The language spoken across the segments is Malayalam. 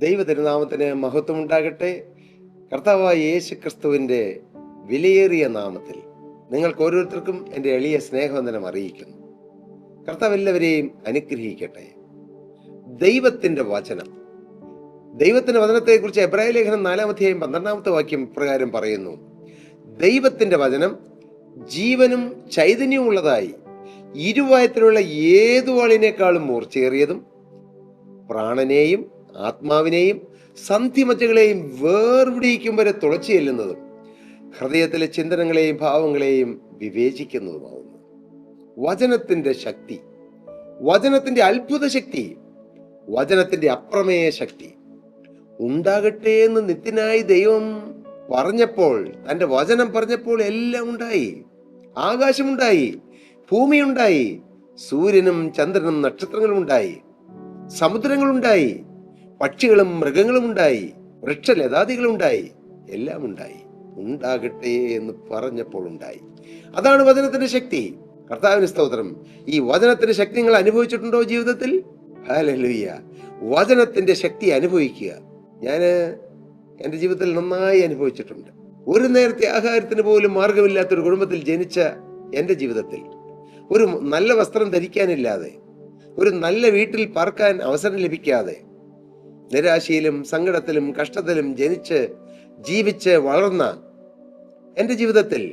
ദൈവ തിരുനാമത്തിന് മഹത്വം ഉണ്ടാകട്ടെ. കർത്താവായ യേശു ക്രിസ്തുവിൻ്റെ വിലയേറിയ നാമത്തിൽ നിങ്ങൾക്ക് ഓരോരുത്തർക്കും എൻ്റെ എളിയ സ്നേഹവന്ദനം അറിയിക്കുന്നു. കർത്താവ് എല്ലാവരെയും അനുഗ്രഹിക്കട്ടെ. ദൈവത്തിൻ്റെ വചനം, ദൈവത്തിൻ്റെ വചനത്തെക്കുറിച്ച് എബ്രായ ലേഖനം 4-12 വാക്യം പ്രകാരം പറയുന്നു: ദൈവത്തിൻ്റെ വചനം ജീവനും ചൈതന്യവും ഉള്ളതായി ഇരുവായത്തിലുള്ള ഏതു വാളിനേക്കാളും മൂർച്ചയേറിയതും പ്രാണനെയും ആത്മാവിനെയും സന്ധിമജ്ജകളെയും വേർപിടിയിക്കും വരെ തുളച്ചു ചെല്ലുന്നതും ഹൃദയത്തിലെ ചിന്തനങ്ങളെയും ഭാവങ്ങളെയും വിവേചിക്കുന്നതുമാവുന്നു. വചനത്തിന്റെ ശക്തി, വചനത്തിന്റെ അത്ഭുത ശക്തി, വചനത്തിന്റെ അപ്രമേയ ശക്തി ഉണ്ടാകട്ടെ എന്ന് നിത്യനായി ദൈവം പറഞ്ഞപ്പോൾ, തന്റെ വചനം പറഞ്ഞപ്പോൾ എല്ലാം ഉണ്ടായി. ആകാശമുണ്ടായി, ഭൂമിയുണ്ടായി, സൂര്യനും ചന്ദ്രനും നക്ഷത്രങ്ങളും ഉണ്ടായി, സമുദ്രങ്ങളുണ്ടായി, പക്ഷികളും മൃഗങ്ങളും ഉണ്ടായി, വൃക്ഷലതാദികളുണ്ടായി, എല്ലാം ഉണ്ടായി. ഉണ്ടാകട്ടെ എന്ന് പറഞ്ഞപ്പോൾ ഉണ്ടായി. അതാണ് വചനത്തിന്റെ ശക്തി. കർത്താവിന് സ്തോത്രം. ഈ വചനത്തിന്റെ ശക്തി നിങ്ങൾ അനുഭവിച്ചിട്ടുണ്ടോ ജീവിതത്തിൽ? ഹല്ലേലൂയ. വചനത്തിന്റെ ശക്തി അനുഭവിക്കുക. ഞാൻ എൻ്റെ ജീവിതത്തിൽ നന്നായി അനുഭവിച്ചിട്ടുണ്ട്. ഒരു നേരത്തെ ആഹാരത്തിന് പോലും മാർഗമില്ലാത്തൊരു കുടുംബത്തിൽ ജനിച്ച എൻ്റെ ജീവിതത്തിൽ ഒരു നല്ല വസ്ത്രം ധരിക്കാനില്ലാതെ, ഒരു നല്ല വീട്ടിൽ പാർക്കാൻ അവസരം ലഭിക്കാതെ, നിരാശയിലും സങ്കടത്തിലും കഷ്ടത്തിലും ജനിച്ച് ജീവിച്ച് വളർന്ന എൻ്റെ ജീവിതത്തിൽ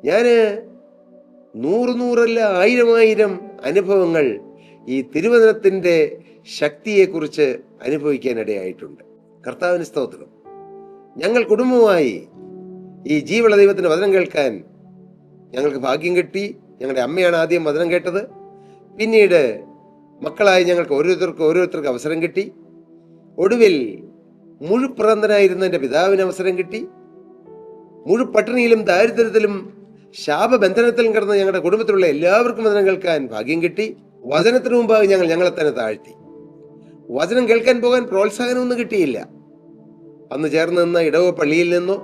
ഞാൻ നൂറല്ല 1000 അനുഭവങ്ങൾ ഈ തിരുവചനത്തിൻ്റെ ശക്തിയെക്കുറിച്ച് അനുഭവിക്കാനിടയായിട്ടുണ്ട്. കർത്താവിന് സ്തോത്രം. ഞങ്ങൾ കുടുംബമായി ഈ ജീവനുള്ള ദൈവത്തിൻ്റെ വചനം കേൾക്കാൻ ഞങ്ങൾക്ക് ഭാഗ്യം കിട്ടി. ഞങ്ങളുടെ അമ്മയാണ് ആദ്യം വചനം കേട്ടത്. പിന്നീട് മക്കളായി ഞങ്ങൾക്ക് ഓരോരുത്തർക്ക് അവസരം കിട്ടി. ഒടുവിൽ മുഴുപ്രാന്തനായിരുന്ന എൻ്റെ പിതാവിന് അവസരം കിട്ടി. മുഴുപട്ടിണിയിലും ദാരിദ്ര്യത്തിലും ശാപബന്ധനത്തിലും കിടന്ന ഞങ്ങളുടെ കുടുംബത്തിലുള്ള എല്ലാവർക്കും വചനം കേൾക്കാൻ ഭാഗ്യം കിട്ടി. വചനത്തിന് മുമ്പായി ഞങ്ങളെ തന്നെ താഴ്ത്തി. വചനം കേൾക്കാൻ പോകാൻ പ്രോത്സാഹനമൊന്നും കിട്ടിയില്ല. അന്ന് ചേർന്ന് നിന്ന ഇടവ പള്ളിയിൽ നിന്നോ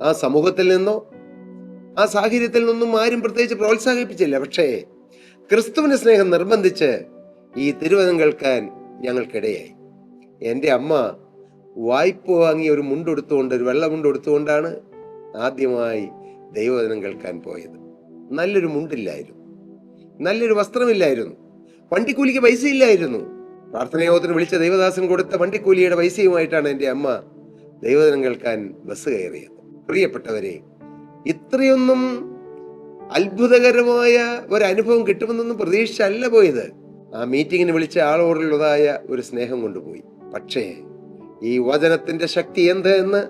ആ സമൂഹത്തിൽ നിന്നോ ആ സാഹചര്യത്തിൽ നിന്നും ആരും പ്രത്യേകിച്ച് പ്രോത്സാഹിപ്പിച്ചില്ല. പക്ഷേ ക്രിസ്തുവിന്റെ സ്നേഹം നിർബന്ധിച്ച് ഈ തിരുവചനം കേൾക്കാൻ ഞങ്ങൾക്കിടയായി. എൻ്റെ അമ്മ വായ്പ വാങ്ങി ഒരു മുണ്ടെടുത്തുകൊണ്ട്, ഒരു വെള്ള മുണ്ടെടുത്തുകൊണ്ടാണ് ആദ്യമായി ദൈവവചനം കേൾക്കാൻ പോയത്. നല്ലൊരു മുണ്ടില്ലായിരുന്നു, നല്ലൊരു വസ്ത്രമില്ലായിരുന്നു, വണ്ടിക്കൂലിക്ക് പൈസ ഇല്ലായിരുന്നു. പ്രാർത്ഥനയോഗത്തിന് വിളിച്ച ദൈവദാസൻ കൊടുത്ത വണ്ടിക്കൂലിയുടെ പൈസയുമായിട്ടാണ് എൻ്റെ അമ്മ ദൈവവചനം കേൾക്കാൻ ബസ് കയറിയത്. പ്രിയപ്പെട്ടവരെ, ഇത്രയൊന്നും അത്ഭുതകരമായ ഒരനുഭവം കിട്ടുമെന്നൊന്നും പ്രതീക്ഷിച്ചല്ല പോയത്. ആ മീറ്റിങ്ങിന് വിളിച്ച ആളോടുള്ളതായ ഒരു സ്നേഹം കൊണ്ടുപോയി. പക്ഷേ ഈ വചനത്തിന്റെ ശക്തി എന്ത് എന്ന്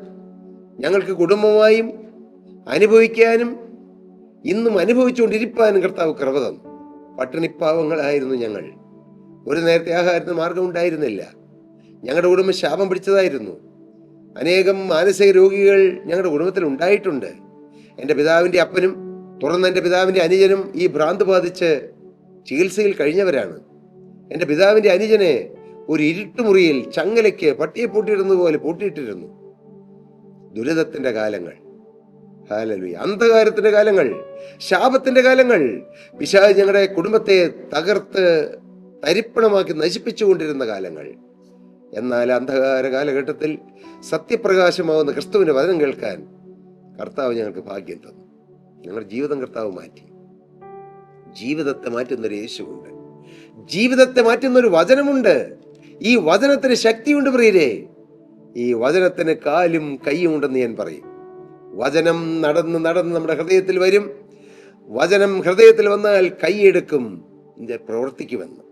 ഞങ്ങൾക്ക് കുടുംബമായും അനുഭവിക്കാനും ഇന്നും അനുഭവിച്ചുകൊണ്ടിരിക്കാനും കർത്താവ് കൃപ തന്നു. പട്ടിണിപ്പാവങ്ങളായിരുന്നു ഞങ്ങൾ. ഒരു നേരത്തെ ആഹാരത്തിന് മാർഗം ഉണ്ടായിരുന്നില്ല. ഞങ്ങളുടെ കുടുംബം ശാപം പിടിച്ചതായിരുന്നു. അനേകം മാനസിക രോഗികൾ ഞങ്ങളുടെ കുടുംബത്തിൽ ഉണ്ടായിട്ടുണ്ട്. എൻ്റെ പിതാവിൻ്റെ അപ്പനും തുടർന്ന് എൻ്റെ പിതാവിൻ്റെ അനുജനും ഈ ഭ്രാന്ത് ബാധിച്ച് ചികിത്സയിൽ കഴിഞ്ഞവരാണ്. എൻ്റെ പിതാവിൻ്റെ അനുജനെ ഒരു ഇരുട്ടുമുറിയിൽ ചങ്ങലയ്ക്ക് പട്ടിയെ പൂട്ടിയിടുന്നത് പോലെ പൂട്ടിയിട്ടിരുന്നു. ദുരിതത്തിൻ്റെ കാലങ്ങൾ, ഹല്ലേലൂയ, അന്ധകാരത്തിൻ്റെ കാലങ്ങൾ, ശാപത്തിൻ്റെ കാലങ്ങൾ, പിശാച് ഞങ്ങളുടെ കുടുംബത്തെ തകർത്ത് തരിപ്പണമാക്കി നശിപ്പിച്ചുകൊണ്ടിരുന്ന കാലങ്ങൾ. എന്നാൽ അന്ധകാര കാലഘട്ടത്തിൽ സത്യപ്രകാശമാവുന്ന ക്രിസ്തുവിൻ്റെ വചനം കേൾക്കാൻ കർത്താവ് ഞങ്ങൾക്ക് ഭാഗ്യം തന്നു. ഞങ്ങളുടെ ജീവിതം കർത്താവ് മാറ്റി. ജീവിതത്തെ മാറ്റുന്നൊരു യേശുവുണ്ട്, ജീവിതത്തെ മാറ്റുന്നൊരു വചനമുണ്ട്. ഈ വചനത്തിന് ശക്തിയുണ്ട് പ്രിയരെ. ഈ വചനത്തിന് കാലും കൈയും ഉണ്ടെന്ന് ഞാൻ പറയും. വചനം നടന്ന് നമ്മുടെ ഹൃദയത്തിൽ വരും. വചനം ഹൃദയത്തിൽ വന്നാൽ കൈയെടുക്കും, പ്രവർത്തിക്കുമെന്ന്.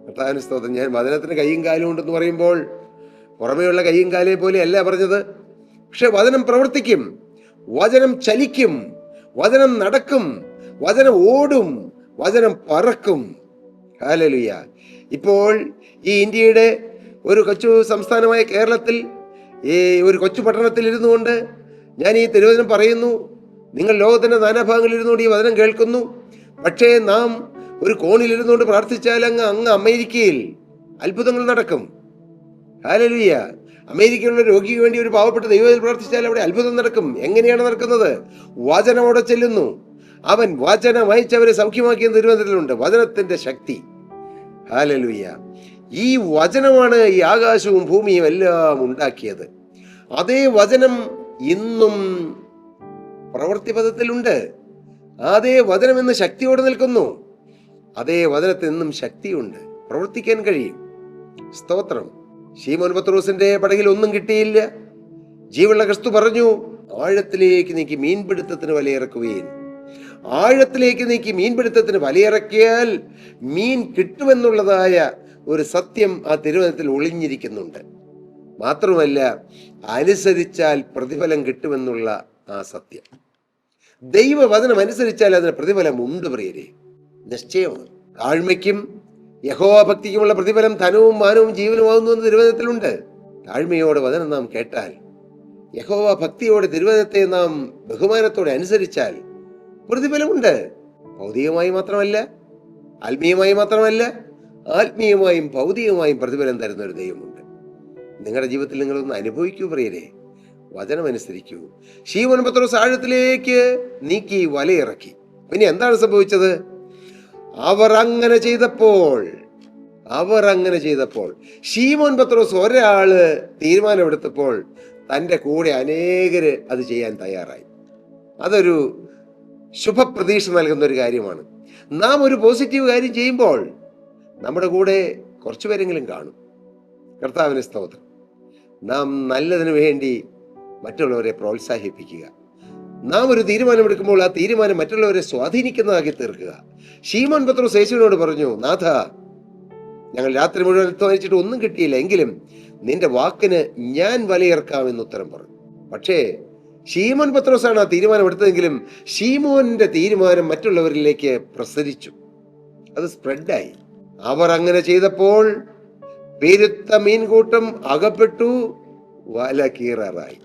കർത്താവിന് സ്തോത്രം. ഞാൻ വചനത്തിന് കൈയും കാലും ഉണ്ടെന്ന് പറയുമ്പോൾ പുറമേയുള്ള കൈയും കാലേ പോലെ അല്ല പറഞ്ഞത്. പക്ഷെ വചനം പ്രവർത്തിക്കും, വചനം ചലിക്കും, വചനം നടക്കും, വചനം ഓടും, വചനം പറക്കും. ഹല്ലേലൂയ. ഇപ്പോൾ ഈ ഇന്ത്യയുടെ ഒരു കൊച്ചു സംസ്ഥാനമായ കേരളത്തിൽ, ഈ ഒരു കൊച്ചു പട്ടണത്തിൽ ഇരുന്നു കൊണ്ട് ഞാൻ ഈ തിരുവചനം പറയുന്നു. നിങ്ങൾ ലോകത്തിൻ്റെ നാനാഭാഗങ്ങളിൽ ഇരുന്നുകൊണ്ട് ഈ വചനം കേൾക്കുന്നു. പക്ഷേ നാം ഒരു കോണിലിരുന്നുകൊണ്ട് പ്രാർത്ഥിച്ചാൽ അങ്ങ് അമേരിക്കയിൽ അത്ഭുതങ്ങൾ നടക്കും. ഹല്ലേലൂയ. അമേരിക്കയിലുള്ള രോഗിക്ക് വേണ്ടി ഒരു പാവപ്പെട്ട ദൈവത്തിൽ പ്രാർത്ഥിച്ചാൽ അവിടെ അത്ഭുതം നടക്കും. എങ്ങനെയാണ് നടക്കുന്നത്? വചനം അവിടെ ചെല്ലുന്നു. അവൻ വചനം അയച്ചവരെ സൗഖ്യമാക്കിയ തിരുവചനത്തിലുണ്ട്. വചനത്തിന്റെ ശക്തി. ഹല്ലേലൂയ. ഈ വചനമാണ് ഈ ആകാശവും ഭൂമിയും എല്ലാം ഉണ്ടാക്കിയത്. അതേ വചനം ഇന്നും പ്രവൃത്തിപഥത്തിലുണ്ട്. അതേ വചനം ഇന്ന് ശക്തിയോടെ നിൽക്കുന്നു. അതേ വചനത്തിൽ നിന്നും ശക്തിയുണ്ട്, പ്രവർത്തിക്കാൻ കഴിയും. സ്തോത്രം. ശീമോൻ പത്രോസിന്റെ പടകിൽ ഒന്നും കിട്ടിയില്ല. ജീവനുള്ള ക്രിസ്തു പറഞ്ഞു, ആഴത്തിലേക്ക് നീക്കി മീൻപിടുത്തത്തിന് വലയിറക്കുകയും. ആഴത്തിലേക്ക് നീക്കി മീൻപിടുത്തത്തിന് വലയിറക്കിയാൽ മീൻ കിട്ടുമെന്നുള്ളതായ ഒരു സത്യം ആ തിരുവചനത്തിൽ ഒളിഞ്ഞിരിക്കുന്നുണ്ട്. മാത്രമല്ല, അനുസരിച്ചാൽ പ്രതിഫലം കിട്ടുമെന്നുള്ള ആ സത്യം. ദൈവവചനം അനുസരിച്ചാൽ അതിന് പ്രതിഫലം ഉണ്ട് പ്രിയരെ, നിശ്ചയമാണ്. താഴ്മയ്ക്കും യഹോവാഭക്തിക്കുമുള്ള പ്രതിഫലം ധനവും മാനവും ജീവനുമാകുന്നു എന്ന് തിരുവചനത്തിലുണ്ട്. താഴ്മയോടെ വചനം നാം കേട്ടാൽ, യഹോവ ഭക്തിയോടെ തിരുവചനത്തെ നാം ബഹുമാനത്തോടെ അനുസരിച്ചാൽ പ്രതിഫലമുണ്ട്. ഭൗതികമായി മാത്രമല്ല, ആത്മീയമായി മാത്രമല്ല, ആത്മീയമായും ഭൗതികമായും പ്രതിഫലം തരുന്ന ഒരു ദൈവമുണ്ട്. നിങ്ങളുടെ ജീവിതത്തിൽ നിങ്ങളൊന്ന് അനുഭവിക്കൂ പ്രിയരെ, വചനമനുസരിക്കൂ. ശീമോൻ പത്രോസ് ആഴത്തിലേക്ക് നീക്കി വലയിറക്കി. പിന്നെ എന്താണ് സംഭവിച്ചത്? അവർ അങ്ങനെ ചെയ്തപ്പോൾ ശീമോൻ പത്രോസ് ഒരാള് തീരുമാനമെടുത്തപ്പോൾ തൻ്റെ കൂടെ അനേകര് അത് ചെയ്യാൻ തയ്യാറായി. അതൊരു ശുഭപ്രതീക്ഷ നൽകുന്ന ഒരു കാര്യമാണ്. നാം ഒരു പോസിറ്റീവ് കാര്യം ചെയ്യുമ്പോൾ നമ്മുടെ കൂടെ കുറച്ചു പേരെങ്കിലും കാണും. കർത്താവിന് സ്തോത്രം. നാം നല്ലതിനു വേണ്ടി മറ്റുള്ളവരെ പ്രോത്സാഹിപ്പിക്കുക. നാം ഒരു തീരുമാനമെടുക്കുമ്പോൾ ആ തീരുമാനം മറ്റുള്ളവരെ സ്വാധീനിക്കുന്നതാക്കി തീർക്കുക. ശീമോൻ പത്രോസ് യേശുവിനോട് പറഞ്ഞു, നാഥ, ഞങ്ങൾ രാത്രി മുഴുവൻ അധ്വാനിച്ചിട്ട് ഒന്നും കിട്ടിയില്ല, എങ്കിലും നിന്റെ വാക്കിന് ഞാൻ വലയിറക്കാമെന്ന് ഉത്തരം പറഞ്ഞു. പക്ഷേ ശീമോൻ പത്രോസാണ് ആ തീരുമാനം എടുത്തതെങ്കിലും ശീമോന്റെ തീരുമാനം മറ്റുള്ളവരിലേക്ക് പ്രസരിച്ചു, അത് സ്പ്രെഡായി. അവർ അങ്ങനെ ചെയ്തപ്പോൾ പെരുത്ത മീൻകൂട്ടം അകപ്പെട്ടു, വല കീറാറായി.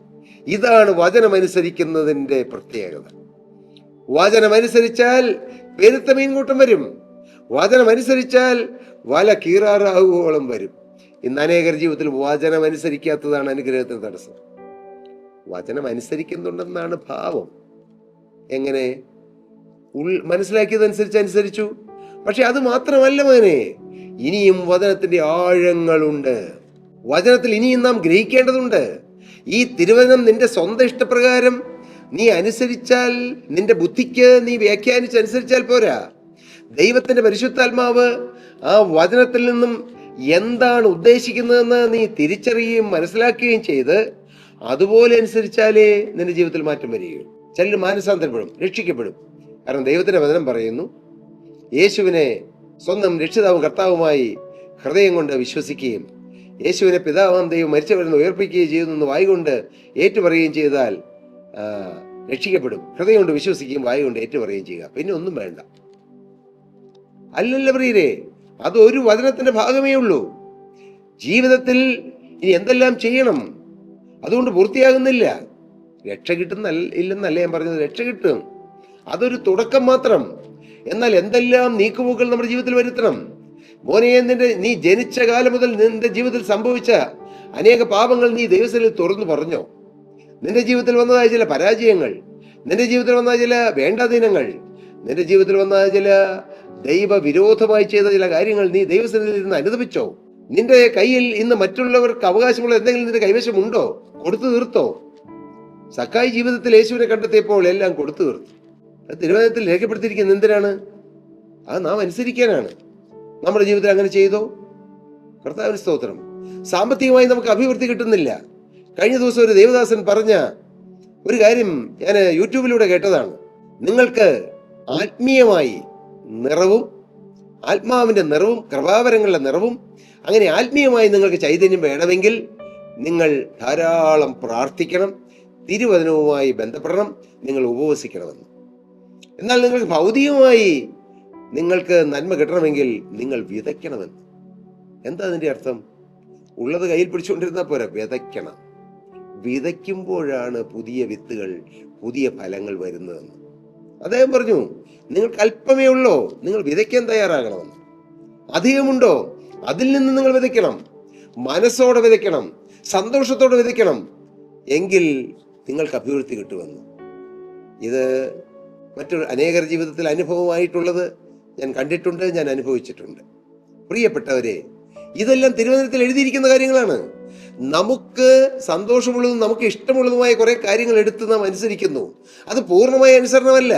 ഇതാണ് വചനമനുസരിക്കുന്നതിന്റെ പ്രത്യേകത. വചനമനുസരിച്ചാൽ പെരുത്ത മീൻകൂട്ടം വരും. വചനമനുസരിച്ചാൽ വല കീറാറാവുകയോളം വരും. ഇന്ന് അനേകർ ജീവിതത്തിൽ വചനമനുസരിക്കാത്തതാണ് അനുഗ്രഹത്തിന് തടസ്സം. വചനം അനുസരിക്കുന്നുണ്ടെന്നാണ് ഭാവം. എങ്ങനെ? മനസ്സിലാക്കിയതനുസരിച്ച് അനുസരിച്ചു. പക്ഷെ അത് മാത്രമല്ല മോനെ, ഇനിയും വചനത്തിന്റെ ആഴങ്ങളുണ്ട്. വചനത്തിൽ ഇനിയും നാം ഗ്രഹിക്കേണ്ടതുണ്ട്. ഈ തിരുവചനം നിന്റെ സ്വന്തം ഇഷ്ടപ്രകാരം നീ അനുസരിച്ചാൽ, നിന്റെ ബുദ്ധിക്ക് നീ വ്യാഖ്യാനിച്ചനുസരിച്ചാൽ പോരാ. ദൈവത്തിന്റെ പരിശുദ്ധാത്മാവ് ആ വചനത്തിൽ നിന്നും എന്താണ് ഉദ്ദേശിക്കുന്നതെന്ന് നീ തിരിച്ചറിയുകയും മനസ്സിലാക്കുകയും ചെയ്ത് അതുപോലെ അനുസരിച്ചാലേ നിന്റെ ജീവിതത്തിൽ മാറ്റം വരികയും. ചിലർ മാനസാന്തരപ്പെടും, രക്ഷിക്കപ്പെടും. കാരണം ദൈവത്തിന്റെ വചനം പറയുന്നു, യേശുവിനെ സ്വന്തം രക്ഷിതാവും കർത്താവുമായി ഹൃദയം കൊണ്ട് വിശ്വസിക്കുകയും യേശുവിനെ പിതാവാം ദൈവം മരിച്ചവരെന്ന് ഉയർപ്പിക്കുകയും ചെയ്യുന്നു വായുകൊണ്ട് ഏറ്റുപറയുകയും ചെയ്താൽ രക്ഷിക്കപ്പെടും. ഹൃദയം കൊണ്ട് വിശ്വസിക്കുകയും വായുകൊണ്ട് ഏറ്റുപറയുകയും ചെയ്യുക. പിന്നെ ഒന്നും വേണ്ട. അല്ലല്ല പ്രിയരെ, അത് ഒരു വചനത്തിന്റെ ഭാഗമേ ഉള്ളൂ. ജീവിതത്തിൽ ഇനി എന്തെല്ലാം ചെയ്യണം, അതുകൊണ്ട് പൂർത്തിയാകുന്നില്ല. രക്ഷ ഇല്ലെന്നല്ല ഞാൻ പറഞ്ഞത്, രക്ഷ കിട്ടും, അതൊരു തുടക്കം മാത്രം. എന്നാൽ എന്തെല്ലാം നീക്കുപോക്കുകൾ നമ്മുടെ ജീവിതത്തിൽ വരുത്തണം. മോനെ, നീ ജനിച്ച കാലം മുതൽ നിന്റെ ജീവിതത്തിൽ സംഭവിച്ച അനേക പാപങ്ങൾ നീ ദൈവസന്നിധിയിൽ തുറന്നു പറഞ്ഞോ? നിന്റെ ജീവിതത്തിൽ വന്നതായ ചില പരാജയങ്ങൾ, നിന്റെ ജീവിതത്തിൽ വന്ന ചില വേണ്ടാദീനങ്ങൾ, നിന്റെ ജീവിതത്തിൽ വന്ന ചില ദൈവവിരോധമായി ചെയ്ത ചില കാര്യങ്ങൾ നീ ദൈവസന്നിധിയിൽ നിന്ന് അനുദപിച്ചോ? നിന്റെ കയ്യിൽ ഇന്ന് മറ്റുള്ളവർക്ക് അവകാശമുള്ള എന്തെങ്കിലും നിന്റെ കൈവശമുണ്ടോ? കൊടുത്തു തീർത്തോ? സക്കായി ജീവിതത്തിൽ യേശുവിനെ കണ്ടെത്തിയപ്പോൾ എല്ലാം കൊടുത്തു തീർത്തു. തിരുവചനത്തിൽ രേഖപ്പെടുത്തിയിരിക്കുന്നത് എന്തിനാണ്? അത് നാം അനുസരിക്കാനാണ്. നമ്മുടെ ജീവിതത്തിൽ അങ്ങനെ ചെയ്തോ? കർത്താവിന് സ്തോത്രം. സാമ്പത്തികമായി നമുക്ക് അഭിവൃദ്ധി കിട്ടുന്നില്ല. കഴിഞ്ഞ ദിവസം ഒരു ദേവദാസൻ പറഞ്ഞ ഒരു കാര്യം ഞാൻ യൂട്യൂബിലൂടെ കേട്ടതാണ്. നിങ്ങൾക്ക് ആത്മീയമായി നിറവും, ആത്മാവിന്റെ നിറവും, കൃപാവരങ്ങളുടെ നിറവും, അങ്ങനെ ആത്മീയമായി നിങ്ങൾക്ക് ചൈതന്യം വേണമെങ്കിൽ നിങ്ങൾ ധാരാളം പ്രാർത്ഥിക്കണം, തിരുവചനവുമായി ബന്ധപ്പെടണം, നിങ്ങൾ ഉപവസിക്കണമെന്ന്. എന്നാൽ നിങ്ങൾക്ക് ഭൗതികമായി നിങ്ങൾക്ക് നന്മ കിട്ടണമെങ്കിൽ നിങ്ങൾ വിതയ്ക്കണമെന്ന്. എന്താ അതിന്റെ അർത്ഥം? ഉള്ളത് കയ്യിൽ പിടിച്ചുകൊണ്ടിരുന്നാൽ പോരാ, വിതയ്ക്കണം. വിതയ്ക്കുമ്പോഴാണ് പുതിയ വിത്തുകൾ, പുതിയ ഫലങ്ങൾ വരുന്നതെന്ന് അദ്ദേഹം പറഞ്ഞു. നിങ്ങൾക്ക് അല്പമേ ഉള്ളോ, നിങ്ങൾ വിതയ്ക്കാൻ തയ്യാറാകണമെന്ന്. അധികമുണ്ടോ, അതിൽ നിന്ന് നിങ്ങൾ വിതയ്ക്കണം. മനസ്സോടെ വിതയ്ക്കണം, സന്തോഷത്തോടെ വിതയ്ക്കണം. എങ്കിൽ നിങ്ങൾക്ക് അഭിവൃദ്ധി കിട്ടുമെന്ന്. ഇത് മറ്റൊരു അനേകർ ജീവിതത്തിൽ അനുഭവമായിട്ടുള്ളത് ഞാൻ കണ്ടിട്ടുണ്ട്, ഞാൻ അനുഭവിച്ചിട്ടുണ്ട്. പ്രിയപ്പെട്ടവരെ, ഇതെല്ലാം തിരുവചനത്തിൽ എഴുതിയിരിക്കുന്ന കാര്യങ്ങളാണ്. നമുക്ക് സന്തോഷമുള്ളതും നമുക്ക് ഇഷ്ടമുള്ളതുമായ കുറെ കാര്യങ്ങൾ എടുത്ത് നാം അനുസരിക്കുന്നു. അത് പൂർണ്ണമായ അനുസരണമല്ല.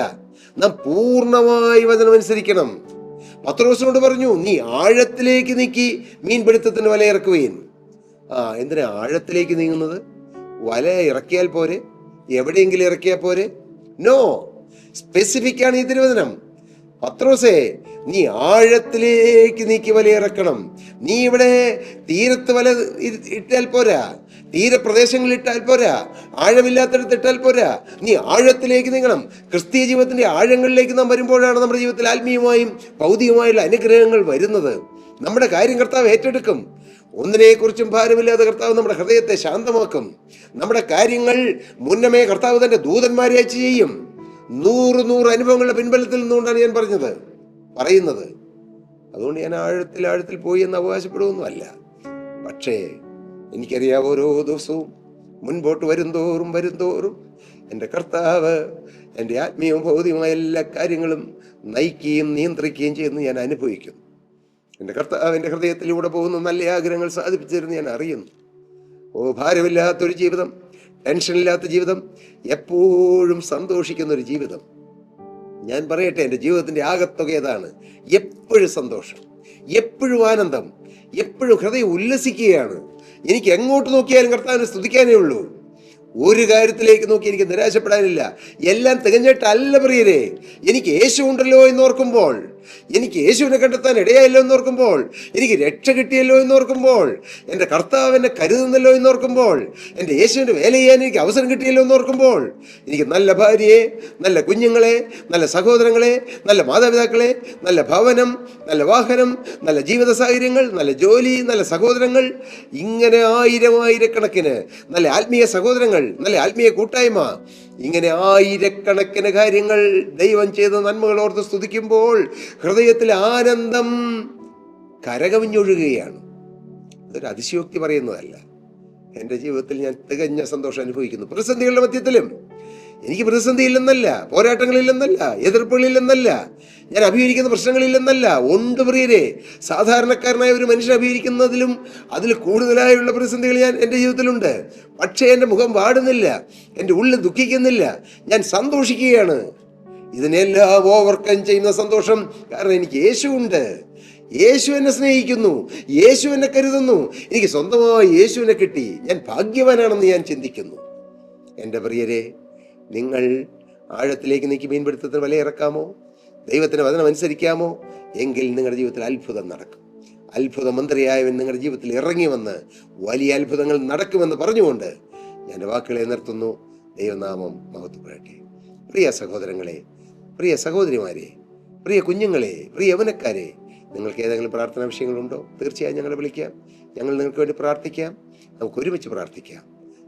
നാം പൂർണ്ണമായി വചനം അനുസരിക്കണം. പത്രോസിനോട് പറഞ്ഞു, നീ ആഴത്തിലേക്ക് നീക്കി മീൻപിടുത്തത്തിന് വല ഇറക്കുവീൻ. എന്തിനാ ആഴത്തിലേക്ക് നീങ്ങുന്നത്? വല ഇറക്കിയാൽ പോരെ? എവിടെയെങ്കിലും ഇറക്കിയാൽ പോരെ? നോ, സ്പെസിഫിക് ആണ് ഈ തിരുവചനം. പത്രോസേ, നീ ആഴത്തിലേക്ക് നീക്കി വല ഇറക്കണം. നീ ഇവിടെ തീരത്ത് വല ഇട്ടാൽ പോരാ, തീരപ്രദേശങ്ങളിൽ ഇട്ടാൽ പോരാ, ആഴമില്ലാത്തടത്ത് ഇട്ടാൽ പോരാ. നീ ആഴത്തിലേക്ക് നീങ്ങണം. ക്രിസ്തീയ ജീവിതത്തിന്റെ ആഴങ്ങളിലേക്ക് നാം വരുമ്പോഴാണ് നമ്മുടെ ജീവിതത്തിൽ ആത്മീയമായും ഭൗതികമായുള്ള അനുഗ്രഹങ്ങൾ വരുന്നത്. നമ്മുടെ കാര്യം കർത്താവ് ഏറ്റെടുക്കും. ഒന്നിനെക്കുറിച്ചും ഭാരമില്ലാതെ കർത്താവ് നമ്മുടെ ഹൃദയത്തെ ശാന്തമാക്കും. നമ്മുടെ കാര്യങ്ങൾ മുന്നമേ കർത്താവ് തന്റെ ദൂതന്മാരെ അയച്ച് ചെയ്യും. 100 അനുഭവങ്ങളുടെ പിൻബലത്തിൽ നിന്നുകൊണ്ടാണ് ഞാൻ പറയുന്നത്. അതുകൊണ്ട് ഞാൻ ആഴത്തിൽ പോയി എന്ന് അവകാശപ്പെടുകയൊന്നുമല്ല. പക്ഷേ എനിക്കറിയാം, ഓരോ ദിവസവും മുൻപോട്ട് വരുന്തോറും എൻ്റെ കർത്താവ് എൻ്റെ ആത്മീയവും ഭൗതികമായ എല്ലാ കാര്യങ്ങളും നയിക്കുകയും നിയന്ത്രിക്കുകയും ചെയ്യുന്നു ഞാൻ അനുഭവിക്കുന്നു. എൻ്റെ കർത്താവ് എൻ്റെ ഹൃദയത്തിലൂടെ പോകുന്ന നല്ല ആഗ്രഹങ്ങൾ സാധിപ്പിച്ചിരുന്നു ഞാൻ അറിയുന്നു. ഭാരമില്ലാത്തൊരു ജീവിതം, ടെൻഷനില്ലാത്ത ജീവിതം, എപ്പോഴും സന്തോഷിക്കുന്നൊരു ജീവിതം. ഞാൻ പറയട്ടെ, എൻ്റെ ജീവിതത്തിൻ്റെ ആകത്തുക ഏതാണ്? എപ്പോഴും സന്തോഷം, എപ്പോഴും ആനന്ദം, എപ്പോഴും ഹൃദയം ഉല്ലസിക്കുകയാണ്. എനിക്ക് എങ്ങോട്ട് നോക്കിയാലും കർത്താവിനെ സ്തുതിക്കാനേ ഉള്ളൂ. ഒരു കാര്യത്തിലേക്ക് നോക്കി എനിക്ക് നിരാശപ്പെടാനില്ല. എല്ലാം തികഞ്ഞിട്ടല്ല പ്രിയരെ. എനിക്ക് യേശു ഉണ്ടല്ലോ എന്നോർക്കുമ്പോൾ, എനിക്ക് യേശുവിനെ കണ്ടെത്താൻ ഇടയായല്ലോ എന്നോർക്കുമ്പോൾ, എനിക്ക് രക്ഷ കിട്ടിയല്ലോ എന്നോർക്കുമ്പോൾ, എൻ്റെ കർത്താവ് എന്നെ കരുതുന്നല്ലോ എന്നോർക്കുമ്പോൾ, എൻ്റെ യേശുവിൻ്റെ വേല ചെയ്യാൻ എനിക്ക് അവസരം കിട്ടിയല്ലോ എന്നോർക്കുമ്പോൾ, എനിക്ക് നല്ല ഭാര്യയെ, നല്ല കുഞ്ഞുങ്ങളെ, നല്ല സഹോദരങ്ങളെ, നല്ല മാതാപിതാക്കളെ, നല്ല ഭവനം, നല്ല വാഹനം, നല്ല ജീവിത സാഹചര്യങ്ങൾ, നല്ല ജോലി, നല്ല സഹോദരങ്ങൾ, ഇങ്ങനെ ആയിരക്കണക്കിന് നല്ല ആത്മീയ സഹോദരങ്ങൾ, നല്ല ആത്മീയ കൂട്ടായ്മ, ഇങ്ങനെ ആയിരക്കണക്കിന് കാര്യങ്ങൾ ദൈവം ചെയ്ത നന്മകൾ ഓർത്ത് സ്തുതിക്കുമ്പോൾ ഹൃദയത്തിൽ ആനന്ദം കരകവിഞ്ഞൊഴുകുകയാണ്. ഇതൊരു അതിശയോക്തി പറയുന്നതല്ല. എൻ്റെ ജീവിതത്തിൽ ഞാൻ തികഞ്ഞ സന്തോഷം അനുഭവിക്കുന്നു. പ്രതിസന്ധികളുടെ മധ്യത്തിലും എനിക്ക് പ്രതിസന്ധിയില്ലെന്നല്ല, പോരാട്ടങ്ങളില്ലെന്നല്ല, എതിർപ്പുകളില്ലെന്നല്ല, ഞാൻ അഭിമുഖീകരിക്കുന്ന പ്രശ്നങ്ങളില്ലെന്നല്ല. ഉണ്ട് പ്രിയരെ, സാധാരണക്കാരനായ ഒരു മനുഷ്യൻ അഭിമുഖീകരിക്കുന്നതിലും അതിൽ കൂടുതലായുള്ള പ്രതിസന്ധികൾ എൻ്റെ ജീവിതത്തിലുണ്ട്. പക്ഷേ എൻ്റെ മുഖം വാടുന്നില്ല, എൻ്റെ ഉള്ളിൽ ദുഃഖിക്കുന്നില്ല, ഞാൻ സന്തോഷിക്കുകയാണ്. ഇതിനെല്ലാം ഓവർകം ചെയ്യുന്ന സന്തോഷം കാരണം എനിക്ക് യേശു ഉണ്ട്. യേശു എന്നെ സ്നേഹിക്കുന്നു, യേശു എന്നെ കരുതുന്നു, എനിക്ക് സ്വന്തമായി യേശുവിനെ കിട്ടി, ഞാൻ ഭാഗ്യവാനാണെന്ന് ഞാൻ ചിന്തിക്കുന്നു. എൻ്റെ പ്രിയരെ, നിങ്ങൾ ആഴത്തിലേക്ക് നീക്കി മീൻപിടുത്തത്തിന് വല ഇറക്കാമോ? ദൈവത്തിന് വചനം അനുസരിക്കാമോ? എങ്കിൽ നിങ്ങളുടെ ജീവിതത്തിൽ അത്ഭുതം നടക്കും. അത്ഭുത മന്ത്രിയായവൻ നിങ്ങളുടെ ജീവിതത്തിൽ ഇറങ്ങി വന്ന് വലിയ അത്ഭുതങ്ങൾ നടക്കുമെന്ന് പറഞ്ഞുകൊണ്ട് ഞാൻ വാക്കുകളെ നിർത്തുന്നു. ദൈവനാമം മഹത്വപ്പെടട്ടെ. പ്രിയ സഹോദരങ്ങളെ, പ്രിയ സഹോദരിമാരെ, പ്രിയ കുഞ്ഞുങ്ങളെ, പ്രിയ യൗവനക്കാരെ, നിങ്ങൾക്ക് ഏതെങ്കിലും പ്രാർത്ഥനാ വിഷയങ്ങളുണ്ടോ? തീർച്ചയായും ഞങ്ങളെ വിളിക്കാം. ഞങ്ങൾ നിങ്ങൾക്ക് വേണ്ടി പ്രാർത്ഥിക്കാം. നമുക്ക് ഒരുമിച്ച് പ്രാർത്ഥിക്കാം.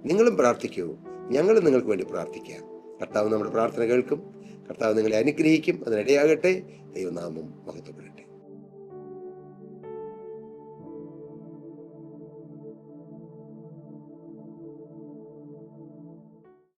നിങ്ങളും പ്രാർത്ഥിക്കൂ, ഞങ്ങളും നിങ്ങൾക്ക് വേണ്ടി പ്രാർത്ഥിക്കാം. കർത്താവ് നമ്മുടെ പ്രാർത്ഥന കേൾക്കും. കർത്താവ് നിങ്ങളെ അനുഗ്രഹിക്കും. അതിനിടയാകട്ടെ. ദൈവനാമം മഹത്വപ്പെടട്ടെ.